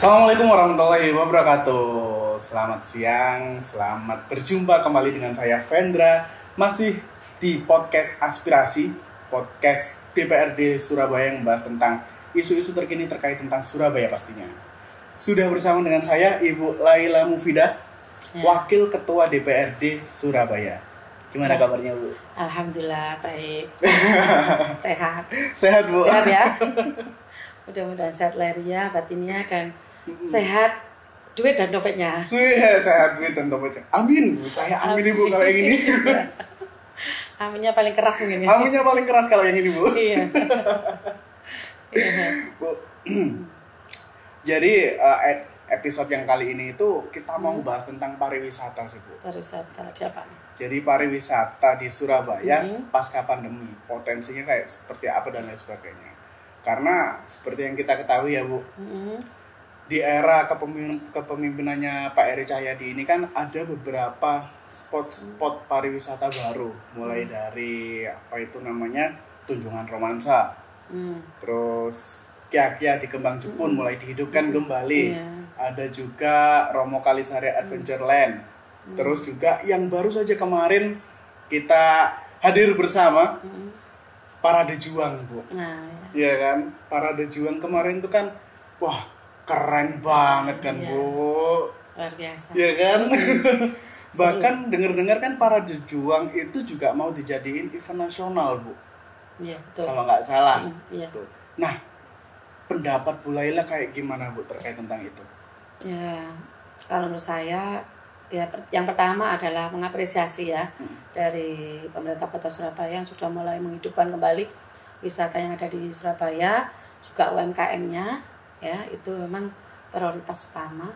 Assalamualaikum warahmatullahi wabarakatuh. Selamat siang, selamat berjumpa kembali dengan saya Vendra. Masih di podcast Aspirasi, podcast DPRD Surabaya yang membahas tentang isu-isu terkini terkait tentang Surabaya pastinya. Sudah bersama dengan saya Ibu Laila Mufidah, Wakil Ketua DPRD Surabaya. Gimana kabarnya, Bu? Alhamdulillah baik. Sehat. Sehat, Bu. Sehat ya. Mudah-mudahan sehat lahirnya, batinnya, dan sehat duit dan dompetnya. Sehat duit dan dompetnya. Amin, Bu. Saya amin, Ibu, kalau yang ini. Aminnya paling keras mungkin. Aminnya paling keras kalau yang ini, Bu. Iya. Bu. Jadi episode yang kali ini itu kita mau bahas tentang pariwisata sih, Bu. Pariwisata, siapa? Jadi pariwisata di Surabaya pasca pandemi, potensinya kayak seperti apa dan lain sebagainya. Karena seperti yang kita ketahui ya, Bu, di era kepemimpinannya Pak Eri Cahyadi ini kan ada beberapa spot-spot pariwisata baru, mulai dari apa itu namanya Tunjungan Romansa, terus Kia-Kia di Kembang Jepun mulai dihidupkan kembali, ada juga Romo Kalisari Adventureland, terus juga yang baru saja kemarin kita hadir bersama Parade Juang, Bu. Iya kan, Parade Juang kemarin itu kan, wah keren banget kan, Bu. Luar biasa. Iya kan. Bahkan dengar-dengar kan Parade Juang itu juga mau dijadiin event nasional, Bu. Iya, betul. Kalau nggak salah. Iya. Tuh. Nah, pendapat Bu Laila kayak gimana, Bu, terkait tentang itu? Ya, kalau menurut saya, ya yang pertama adalah mengapresiasi ya dari pemerintah Kota Surabaya yang sudah mulai menghidupkan kembali wisata yang ada di Surabaya, juga UMKM-nya, ya itu memang prioritas utama.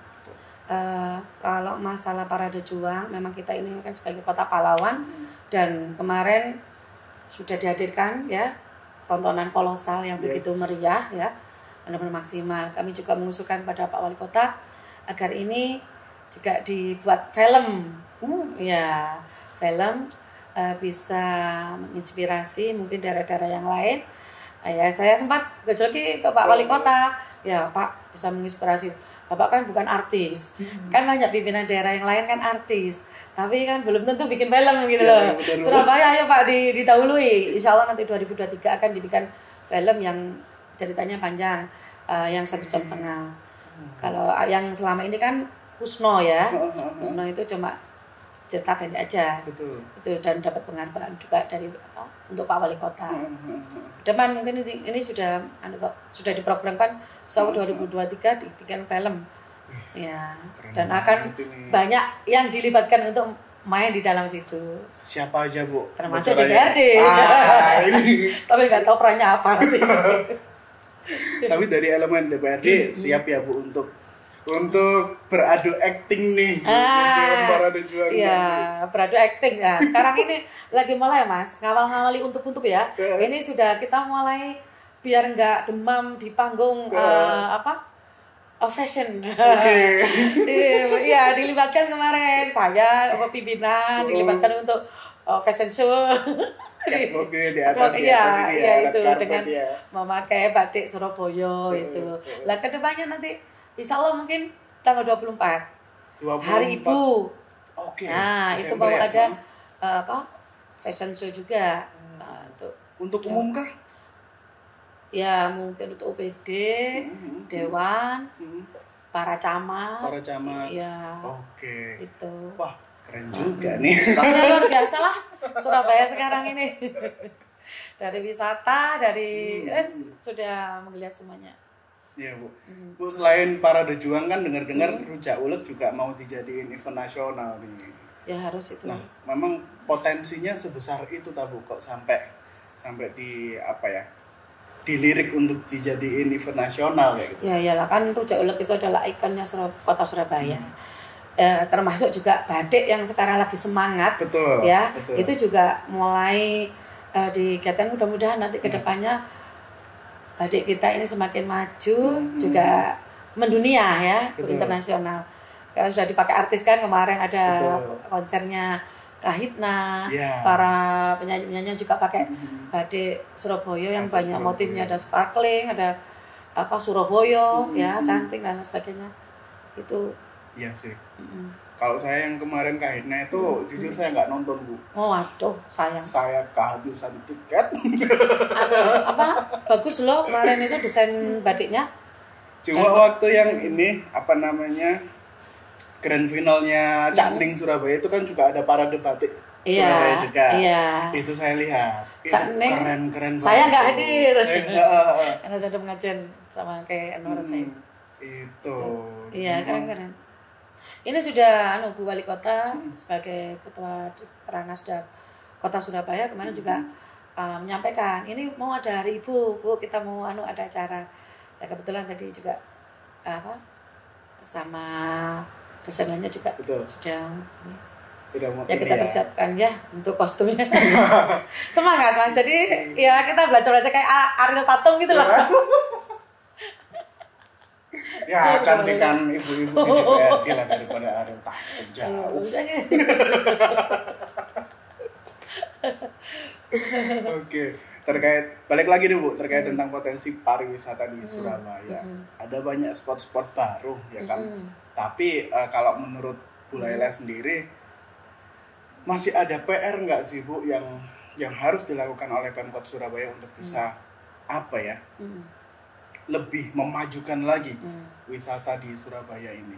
Kalau masalah Parade Juang, memang kita ini kan sebagai kota pahlawan dan kemarin sudah dihadirkan ya tontonan kolosal yang begitu meriah ya, benar-benar maksimal. Kami juga mengusulkan pada Pak Wali Kota agar ini juga dibuat film, film bisa menginspirasi mungkin daerah-daerah yang lain. Ya saya sempat gejolaki ke Pak Wali Kota, ya Pak bisa menginspirasi. Bapak kan bukan artis, kan banyak pimpinan daerah yang lain kan artis, tapi kan belum tentu bikin film gitu loh. Surabaya ayo Pak didahului, insya Allah nanti 2023 akan dibikin film yang ceritanya panjang, yang 1,5 jam. Kalau yang selama ini kan Kusno ya, Kusno itu cuma cerita pendek aja. Betul. Itu dan dapat penghargaan juga dari untuk Pak Wali Kota. Depan mungkin ini sudah diprogramkan tahun 2023 dibikin film. Ya. Dan akan banyak yang dilibatkan untuk main di dalam situ. Siapa aja, Bu? Termasuk DPRD. Ini. Tapi nggak tahu perannya apa nanti. Tapi dari elemen DPRD siap ya, Bu, untuk beradu acting nih. Parade Juang. Iya, beradu acting ya. Sekarang ini lagi mulai, Mas, ngawal-ngawali untuk ya. Ini sudah kita mulai biar nggak demam di panggung fashion. Oke. Iya, dilibatkan kemarin saya pimpinan dilibatkan untuk fashion show. Oke, di atas iya, ini itu dengan memakai batik Surabaya itu. Lah kedepannya nanti Insya Allah mungkin tanggal 24 Hari Ibu. Oke. Nah, itu mau ada fashion show juga. Untuk umum kah? Ya, mungkin untuk OPD, Dewan, para camat. Para camat. Iya. Oke. Itu. Wah, keren juga nih. Pokoknya luar biasa lah Surabaya sekarang ini. Dari wisata, dari sudah melihat semuanya. Iya, Bu. Bu, selain Parade Juang kan dengar-dengar Rujak Ulek juga mau dijadiin event nasional nih. Ya harus itu. Nah, memang potensinya sebesar itu Bu, kok sampai di dilirik untuk dijadiin event nasional kayak gitu. Ya iyalah, kan Rujak Ulek itu adalah ikonnya kota Surabaya. Termasuk juga batik yang sekarang lagi semangat. Betul. Ya, betul. Itu juga mulai digiatkan, mudah-mudahan nanti kedepannya batik kita ini semakin maju, juga mendunia ya, ke internasional. Kalau sudah dipakai artis kan kemarin ada konsernya Kahitna, para penyanyi-penyanyi juga pakai batik Surabaya yang banyak motifnya, ada sparkling, ada apa Surabaya ya cantik dan lain sebagainya itu. Iya sih. Kalau saya yang kemarin ke Hina itu jujur saya nggak nonton Bu. Oh waduh sayang. Saya kehabisan tiket. Apa bagus loh kemarin itu desain batiknya. Cuma waktu yang ini apa namanya grand finalnya Cakning Surabaya itu kan juga ada parade batik Surabaya juga. Iya. Itu saya lihat. Itu Cakning, keren-keren banget. saya nggak hadir. Karena saya ada pengajian sama kayak Anwar saya. Itu. Iya keren-keren. Ini sudah Bu Wali Kota sebagai Ketua Ranasda Kota Surabaya kemarin juga menyampaikan ini mau ada hari Ibu, Bu kita mau ada acara. Ya kebetulan tadi juga sama desainernya juga Betul. sudah mau ya kita persiapkan ya untuk kostumnya. Semangat Mas. Jadi ya kita belajar kayak Ariel Tatum gitu loh. Ya cantikan ibu-ibu di DPRD lah daripada Ariel Tatum jauh. Oke, balik lagi deh Bu, terkait tentang potensi pariwisata di Surabaya. Ada banyak spot-spot baru ya kan. Tapi kalau menurut Bu Laila sendiri masih ada PR nggak sih Bu yang harus dilakukan oleh Pemkot Surabaya untuk bisa lebih memajukan lagi wisata di Surabaya ini?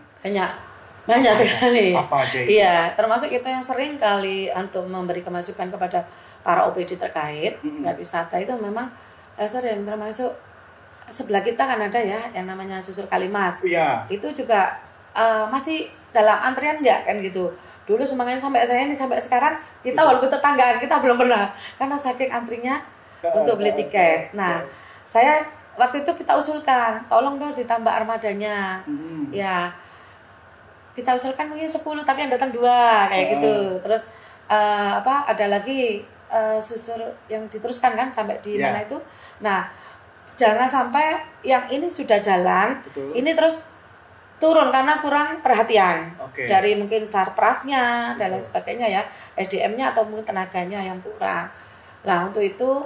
Banyak sekali. Apa aja itu? Iya, termasuk kita yang sering kali untuk memberi masukan kepada para OPD terkait wisata itu memang sering, termasuk sebelah kita kan ada ya yang namanya Susur Kalimas. Iya. Itu juga masih dalam antrian enggak kan gitu. Dulu semangatnya sampai saya ini sampai sekarang kita walaupun tetanggaan kita belum pernah karena saking antrinya untuk beli tiket. Nah, saya waktu itu kita usulkan, tolong dong ditambah armadanya. Ya. Kita usulkan mungkin 10 tapi yang datang 2 kayak gitu. Terus ada lagi susur yang diteruskan kan sampai di mana itu. Nah, jangan sampai yang ini sudah jalan, ini terus turun karena kurang perhatian dari mungkin sarprasnya dan lain sebagainya ya, SDM-nya atau mungkin tenaganya yang kurang. Nah, untuk itu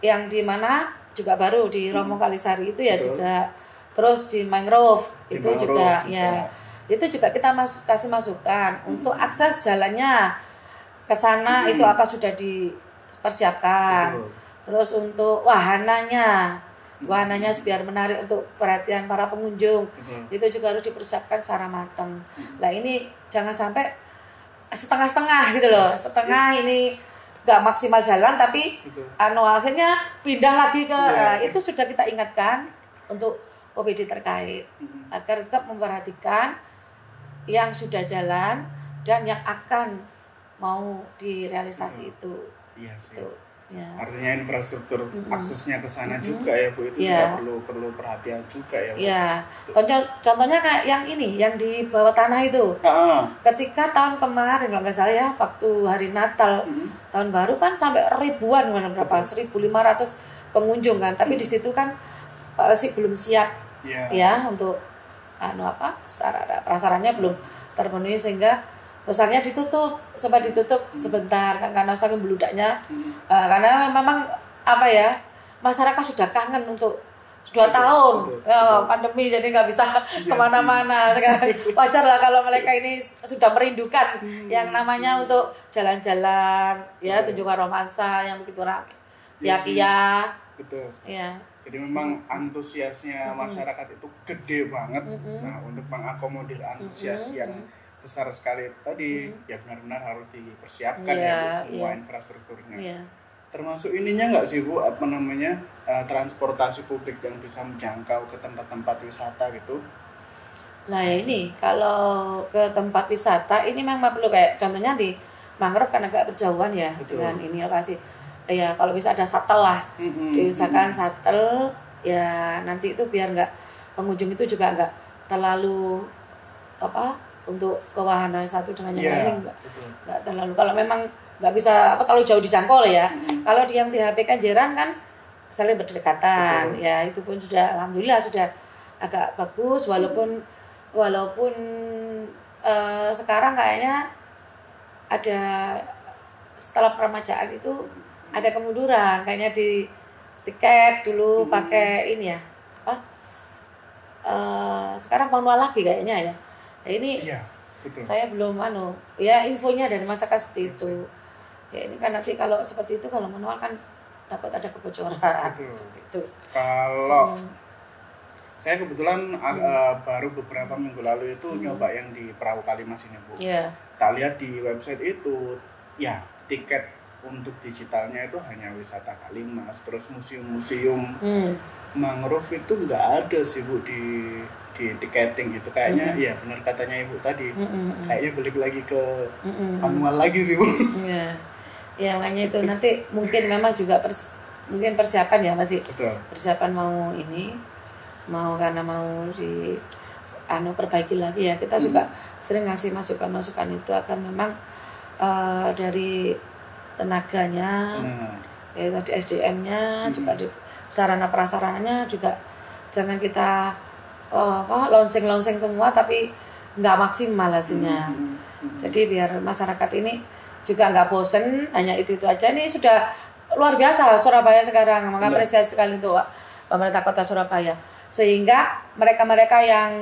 yang di mana juga baru di Romo Kalisari itu ya juga, terus di Mangrove itu juga ya, itu juga kita kasih masukan untuk akses jalannya ke sana itu apa sudah dipersiapkan. Terus untuk wahananya biar menarik untuk perhatian para pengunjung itu juga harus dipersiapkan secara matang. Nah ini jangan sampai setengah-setengah gitu loh, ini nggak maksimal jalan tapi akhirnya pindah lagi ke itu sudah kita ingatkan untuk OPD terkait agar tetap memperhatikan yang sudah jalan dan yang akan mau direalisasi itu. Iya sih. Tuh. Ya. Artinya infrastruktur aksesnya ke sana juga ya Bu, itu juga perlu perhatian juga ya Bu. Iya. Contohnya kayak yang ini, yang di bawah tanah itu. Ketika tahun kemarin kalau nggak salah ya, waktu hari Natal, tahun baru kan sampai ribuan berapa? 1.500 pengunjung kan. Tapi di situ kan sih belum siap ya untuk prasarannya belum terpenuhi sehingga rusaknya sempat ditutup sebentar kan karena saking beludaknya karena memang masyarakat sudah kangen untuk 2 tahun pandemi jadi nggak bisa kemana-mana sekarang wajar lah kalau mereka ini sudah merindukan yang namanya untuk jalan-jalan ya tunjungan romansa yang begitu ramai betul ya. Jadi memang antusiasnya masyarakat itu gede banget. Nah untuk mengakomodir antusias yang besar sekali itu tadi ya benar-benar harus dipersiapkan semua infrastrukturnya. Termasuk ininya nggak sih Bu transportasi publik yang bisa menjangkau ke tempat-tempat wisata gitu? Nah ya ini kalau ke tempat wisata ini memang perlu kayak contohnya di Mangrove kan agak berjauhan ya dengan ini lokasi ya kalau bisa ada shuttle lah diusahakan shuttle ya nanti itu biar nggak pengunjung itu juga nggak terlalu untuk ke wahana satu dengan yang lain nggak terlalu kalau memang nggak bisa terlalu jauh dijangkau ya kalau di yang di HP Kenjeran kan saling berdekatan ya itu pun sudah alhamdulillah sudah agak bagus walaupun sekarang kayaknya ada setelah peremajaan itu ada kemunduran kayaknya di tiket dulu pakai ini ya sekarang manual lagi kayaknya ya. Nah, ini Iya, betul. saya belum ya infonya dari masyarakat seperti itu. Ya ini kan nanti kalau seperti itu kalau manual kan takut ada kebocoran seperti itu. Kalau saya kebetulan baru beberapa minggu lalu itu nyoba yang di Perahu Kalimas ini, Bu. Iya. Tak lihat di website itu, ya tiket untuk digitalnya itu hanya wisata Kalimas, terus museum-museum mangrove itu nggak ada sih, Bu, di tiketing gitu. Kayaknya ya benar katanya Ibu tadi, kayaknya balik lagi ke manual lagi sih, Bu. Iya. Ya makanya itu nanti mungkin memang juga mungkin persiapan ya masih. Betul. Persiapan karena mau perbaiki lagi ya. Kita juga sering ngasih masukan-masukan itu agar memang dari tenaganya, ya tadi SDM-nya juga di sarana prasarananya juga jangan kita lonseng semua tapi nggak maksimal hasilnya. Jadi biar masyarakat ini juga nggak bosen hanya itu aja. Ini sudah luar biasa Surabaya sekarang, mengapresiasi sekali untuk pemerintah Kota Surabaya, sehingga mereka yang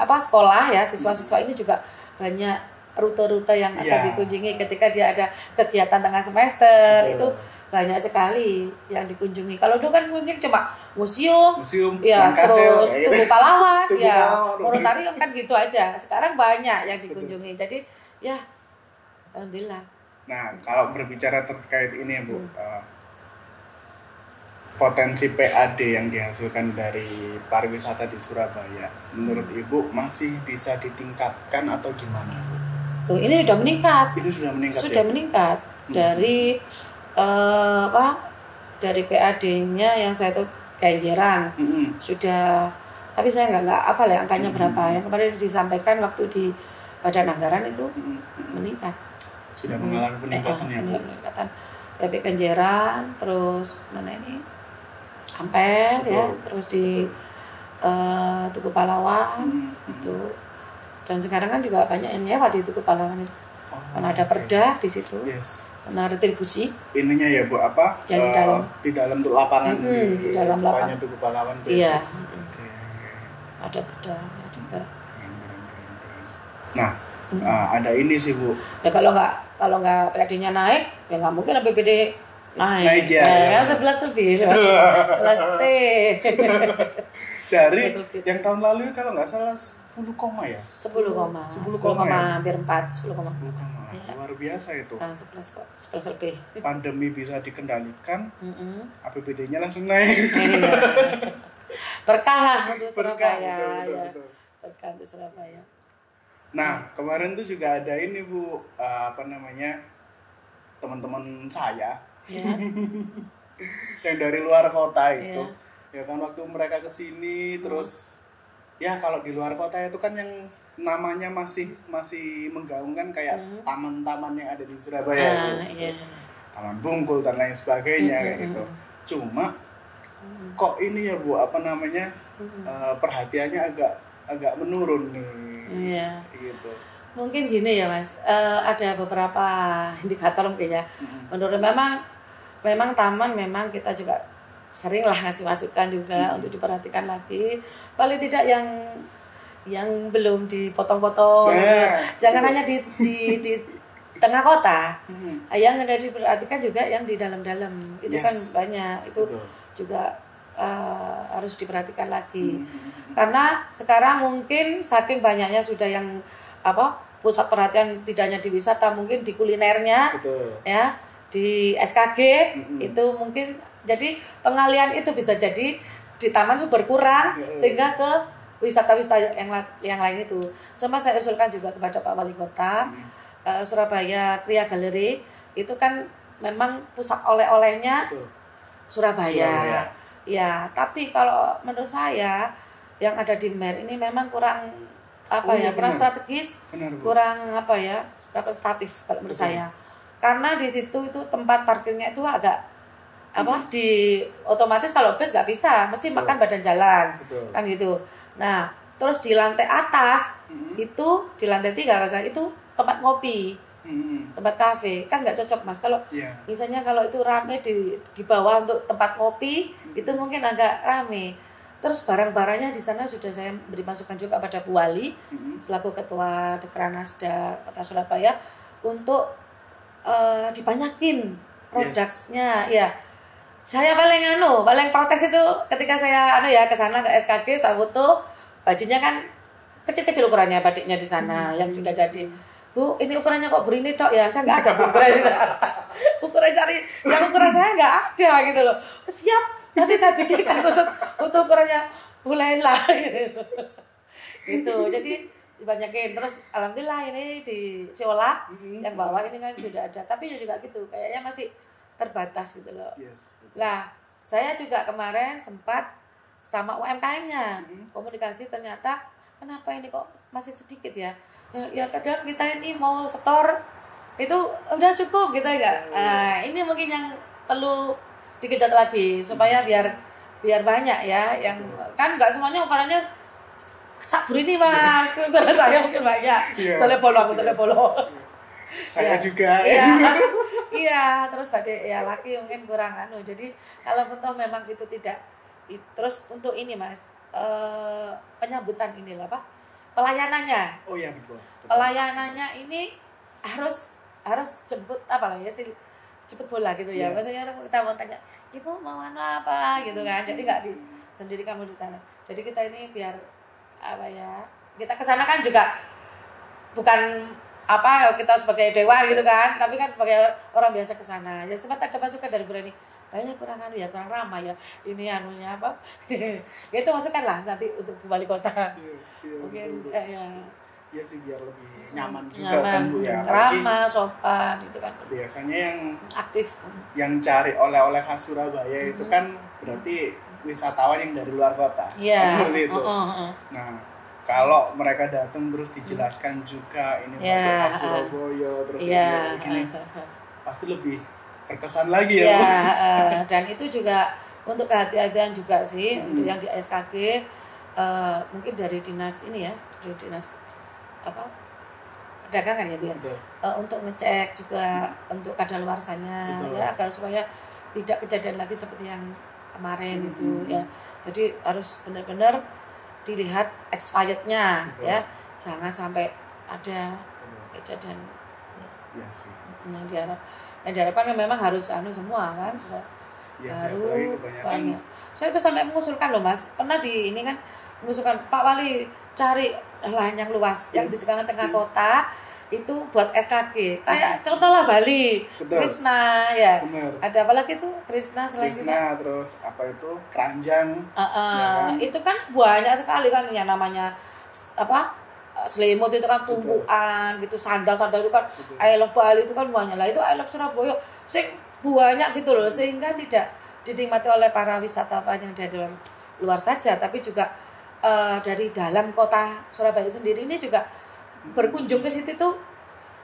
sekolah ya, siswa-siswa ini juga banyak rute-rute yang akan dikunjungi ketika dia ada kegiatan tengah semester. Itu banyak sekali yang dikunjungi. Kalau dulu kan mungkin cuma museum ya, terus Tugu Pahlawan, ya, Monotarium kan gitu aja. Sekarang banyak yang dikunjungi. Jadi ya alhamdulillah. Nah, kalau berbicara terkait ini ya, Bu, potensi PAD yang dihasilkan dari pariwisata di Surabaya, menurut Ibu masih bisa ditingkatkan atau gimana, Bu? Oh, ini sudah meningkat. Itu sudah meningkat. Sudah meningkat dari dari PAD-nya yang saya tahu Kenjeran sudah, tapi saya nggak hafal ya angkanya berapa. Yang kemarin disampaikan waktu di Badan Anggaran itu meningkat. Sudah mengalami peningkatan ya, Bu? Peningkatan. PAD Kenjeran, terus mana ini? Ampel ya, terus di Tugu Pahlawan itu. Dan sekarang kan juga banyak yang nyewa di Tugu Pahlawan itu. Karena ada perda di situ. Karena retribusi. Ininya ya, Bu, yang di dalam tuh lapangan di dalam lapangan Tugu Pahlawan. Iya. Ada perda juga. Nah, ada ini sih, Bu. Ya kalau nggak PAD-nya naik, ya nggak mungkin APBD naik ya. 11 lebih 11 T. Dari yang tahun lalu kalau nggak salah 10 koma ya? 10 koma hampir 4 10 koma. Ya. Luar biasa itu. 11 lebih. Pandemi bisa dikendalikan, APBD-nya langsung naik. Berkah lah untuk Surabaya. Betul. Berkah untuk Surabaya. Nah, kemarin tuh juga ada ini, Bu, teman-teman saya yang dari luar kota itu, ya kan, waktu mereka kesini terus ya kalau di luar kota itu kan yang namanya masih menggaungkan kayak taman-taman yang ada di Surabaya, Taman Bungkul dan lain sebagainya kayak gitu. Cuma kok ini ya, Bu, perhatiannya agak menurun nih. Gitu. Mungkin gini ya, Mas, ada beberapa indikator mungkin ya. Menurut memang taman memang kita juga sering lah ngasih masukan juga untuk diperhatikan lagi. Paling tidak yang belum dipotong-potong. Jangan hanya di tengah kota. Yang harus diperhatikan juga yang di dalam-dalam. Itu kan banyak. Itu juga harus diperhatikan lagi. Karena sekarang mungkin saking banyaknya sudah yang pusat perhatian tidak hanya di wisata, mungkin di kulinernya, ya, di SKG itu mungkin, jadi pengalian itu bisa jadi di taman itu berkurang sehingga ke wisata-wisata yang lain itu. Sama saya usulkan juga kepada Pak Wali Kota, Surabaya Kria Gallery itu kan memang pusat oleh-olehnya Surabaya. Ya, tapi kalau menurut saya yang ada di MER ini memang kurang kurang strategis, kurang representatif kalau menurut saya. Karena di situ itu tempat parkirnya itu agak otomatis kalau bus nggak bisa, mesti makan badan jalan, kan gitu. Nah, terus di lantai atas itu di lantai 3 kalau saya itu tempat ngopi, tempat kafe, kan nggak cocok, Mas. Kalau misalnya kalau itu rame di bawah untuk tempat ngopi itu mungkin agak rame. Terus barang-barangnya di sana sudah saya beri masukan juga pada Bu Wali selaku Ketua Dekranasda Kota Surabaya untuk dibanyakin proyeknya. Ya, saya paling protes itu ketika saya ke sana ke SKG, saya foto bajunya kan kecil-kecil ukurannya batiknya di sana yang sudah jadi. Bu, ini ukurannya kok begini tok ya? Saya nggak ada ukuran di sana. Ukuran cari yang ukuran saya nggak ada gitu loh. Siap. Nanti saya bikinkan khusus untuk ukurannya Bulela gitu. Jadi dibanyakin. Terus alhamdulillah ini di Siola yang bawah ini kan sudah ada. Tapi juga gitu, kayaknya masih terbatas gitu loh. Nah, saya juga kemarin sempat sama UMKM-nya komunikasi, ternyata kenapa ini kok masih sedikit ya? Ya kadang kita ini mau setor itu udah cukup gitu ya. Nah, ini mungkin yang perlu dikejar lagi supaya biar banyak ya yang kan nggak semuanya ukurannya sabur ini Mas, ukuran saya mungkin banyak. Telepolo saya ya. juga Iya, terus badik ya laki mungkin kurang jadi kalau toh memang itu tidak. Terus untuk ini Mas, penyambutan inilah apa pelayanannya. Oh iya betul. Pelayanannya ini harus jemput jemput bola gitu ya. Maksudnya kita mau tanya, ibu mau apa gitu kan. Jadi nggak sendiri kamu di tanah. Jadi kita ini biar kita kesana kan juga bukan kita sebagai dewa gitu kan, tapi kan sebagai orang biasa kesana. Ya sempat ada masukan dari Burani, kayaknya kurang kurang ramah ya. Ini apa? Itu masukan lah nanti untuk wali kota. Mungkin ya sih biar lebih nyaman juga kan Bu ya. Ramah, sopan gitu kan. Biasanya yang aktif, yang cari oleh-oleh khas Surabaya itu kan berarti wisatawan yang dari luar kota. Iya. Itu. Nah, kalau mereka datang terus dijelaskan juga ini batik khas Surabaya terus begini pasti lebih terkesan lagi ya. Dan itu juga untuk kehati-hatian juga sih untuk yang di SKG mungkin dari dinas ini ya, dari dinas perdagangan ya dia untuk ngecek juga untuk kadaluarsanya ya agar supaya tidak kejadian lagi seperti yang kemarin itu ya. Jadi harus benar-benar dilihat expirednya ya, jangan sampai ada kejadian yang diharapkan memang harus semua kan baru banyak. Saya itu sampai mengusulkan loh Mas, pernah di ini kan mengusulkan Pak Wali cari lahan yang luas yang di tengah-tengah kota itu buat SKG kayak contohlah Bali, Krishna ya. Bener. Ada apa lagi tuh Krishna selain Krishna terus Keranjang ya kan? Itu kan banyak sekali kan yang namanya selimut itu kan tumpuan gitu, sandal itu kan I love Bali itu kan banyak lah, itu I love Surabaya banyak gitu loh, sehingga tidak dinikmati oleh para wisatawan yang dari luar saja, tapi juga dari dalam kota Surabaya sendiri ini juga berkunjung ke situ tuh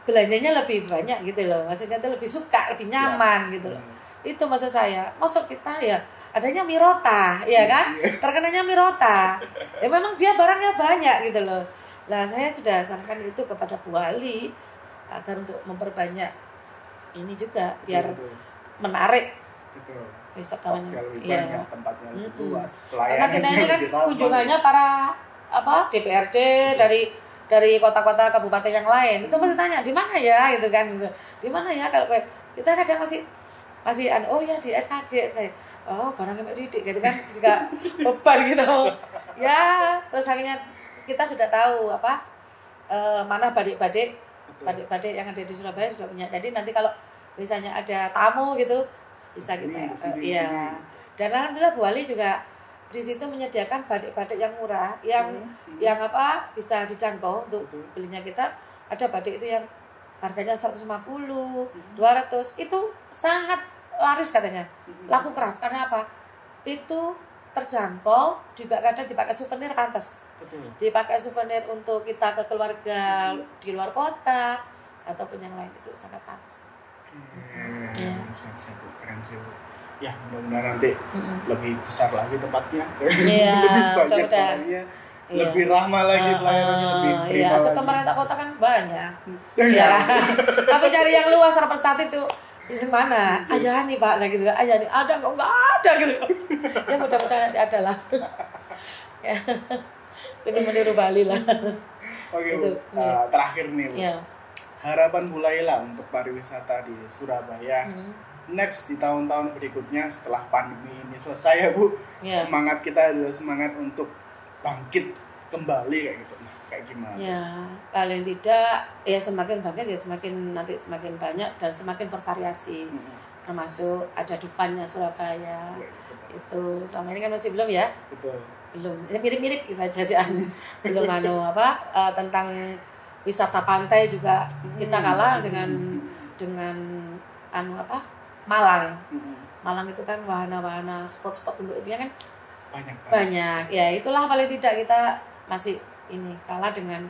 belanjanya lebih banyak gitu loh, maksudnya tuh lebih suka, lebih nyaman gitu loh. Itu maksud saya, maksud kita ya adanya Mirota ya kan, terkenanya Mirota ya memang dia barangnya banyak gitu loh. Nah saya sudah sarankan itu kepada Bu Wali agar untuk memperbanyak ini juga biar menarik wisatawan banyak tempatnya lebih luas, karena kita ini kan kunjungannya para DPRD dari kota-kota kabupaten yang lain itu masih tanya di mana ya gitu kan, di mana ya, kalau kita kadang masih ya di SKG barangnya Mbak Didik gitu kan juga beban gitu ya. Terus akhirnya kita sudah tahu mana badik-badik yang ada di Surabaya sudah punya, jadi nanti kalau misalnya ada tamu gitu bisa kita dan alhamdulillah Bu Wali juga di situ menyediakan batik-batik yang murah yang bisa dijangkau untuk belinya kita. Ada batik itu yang harganya 150, 200 itu sangat laris katanya, laku keras karena itu terjangkau, juga kadang dipakai souvenir pantas. Dipakai souvenir untuk kita ke keluarga di luar kota ataupun yang lain, itu sangat pantas. Siap-siap keren sih Bu. Ya mudah-mudahan nanti lebih besar lagi tempatnya, lebih banyak orangnya, lebih ramah lagi pelayanannya, lebih prima lagi. Pemerintah kota kan banyak. Tapi cari yang luas representatif tuh di mana? Aja nih Pak, gitu. Aja nih ada nggak ada gitu. Ya mudah-mudahan nanti ada lah. Ya. Pengen meniru Bali lah. Oke, Itu, Bu. Terakhir nih, Bu. Ya. Harapan Bu Laila untuk pariwisata di Surabaya next di tahun-tahun berikutnya setelah pandemi ini selesai ya, Bu. Ya. Semangat kita adalah semangat untuk bangkit kembali kayak gitu. Nah, kayak gimana? Ya, paling tidak ya semakin bangkit ya semakin nanti semakin banyak dan semakin bervariasi. Termasuk ada Dufannya Surabaya. Ya, Itu selama ini kan masih belum ya? betul. Belum. Ya, mirip-mirip gitu aja sih. Belum tentang wisata pantai juga kita kalah dengan Malang. Malang itu kan wahana-wahana spot-spot untuk itu kan banyak. Ya, itulah paling tidak kita masih ini kalah dengan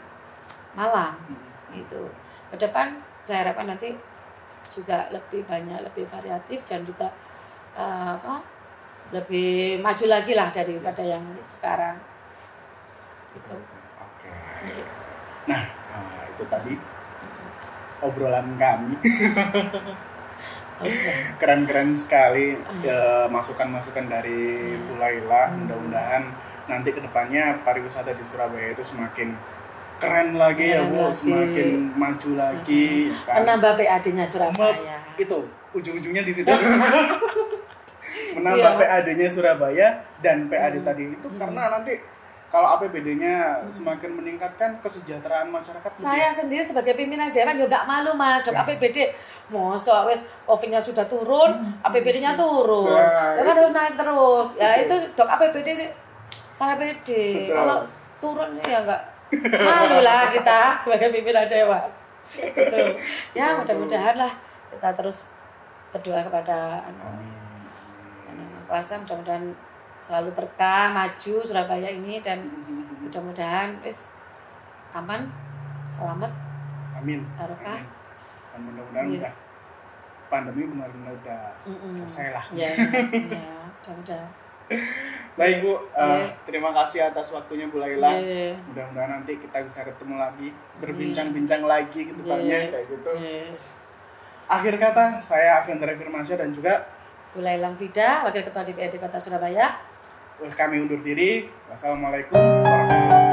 Malang. Itu. Ke depan saya harapkan nanti juga lebih banyak, lebih variatif dan juga lebih maju lagi lah daripada yang sekarang. Gitu. Oke. Nah, itu tadi obrolan kami. Keren-keren sekali masukan-masukan dari Bu Laila. Mudah-mudahan nanti kedepannya pariwisata di Surabaya itu semakin keren lagi ya, Bu, semakin maju lagi. Menambah PAD-nya Surabaya. Itu ujung-ujungnya di situ. Menambah PAD-nya Surabaya dan PAD tadi itu karena nanti kalau APBD-nya semakin meningkatkan kesejahteraan masyarakat. Saya sendiri sebagai pimpinan dewan juga nggak malu Mas, dok APBD. Masa wes COVID-nya sudah turun, APBD-nya turun. Ya kan harus naik terus. Ya itu dok APBD saya pede. Kalau turun ya nggak malu lah kita sebagai pimpinan dewan. Gitu. Ya mudah-mudahan lah kita terus berdoa kepada kuasa, mudah-mudahan selalu berkah, maju Surabaya ini dan mudah-mudahan aman, selamat, amin, barokah. Dan mudah-mudahan udah pandemi benar-benar udah selesai lah. Ya, mudah-mudahan. Baik Bu, terima kasih atas waktunya Bu Laila. Mudah-mudahan nanti kita bisa ketemu lagi, berbincang-bincang lagi ke depannya kayak gitu. Akhir kata, saya Avendra Firmansyah dan juga Bu Laila Fida, Wakil Ketua DPRD Kota Surabaya. Kami undur diri. Wassalamualaikum warahmatullahi wabarakatuh.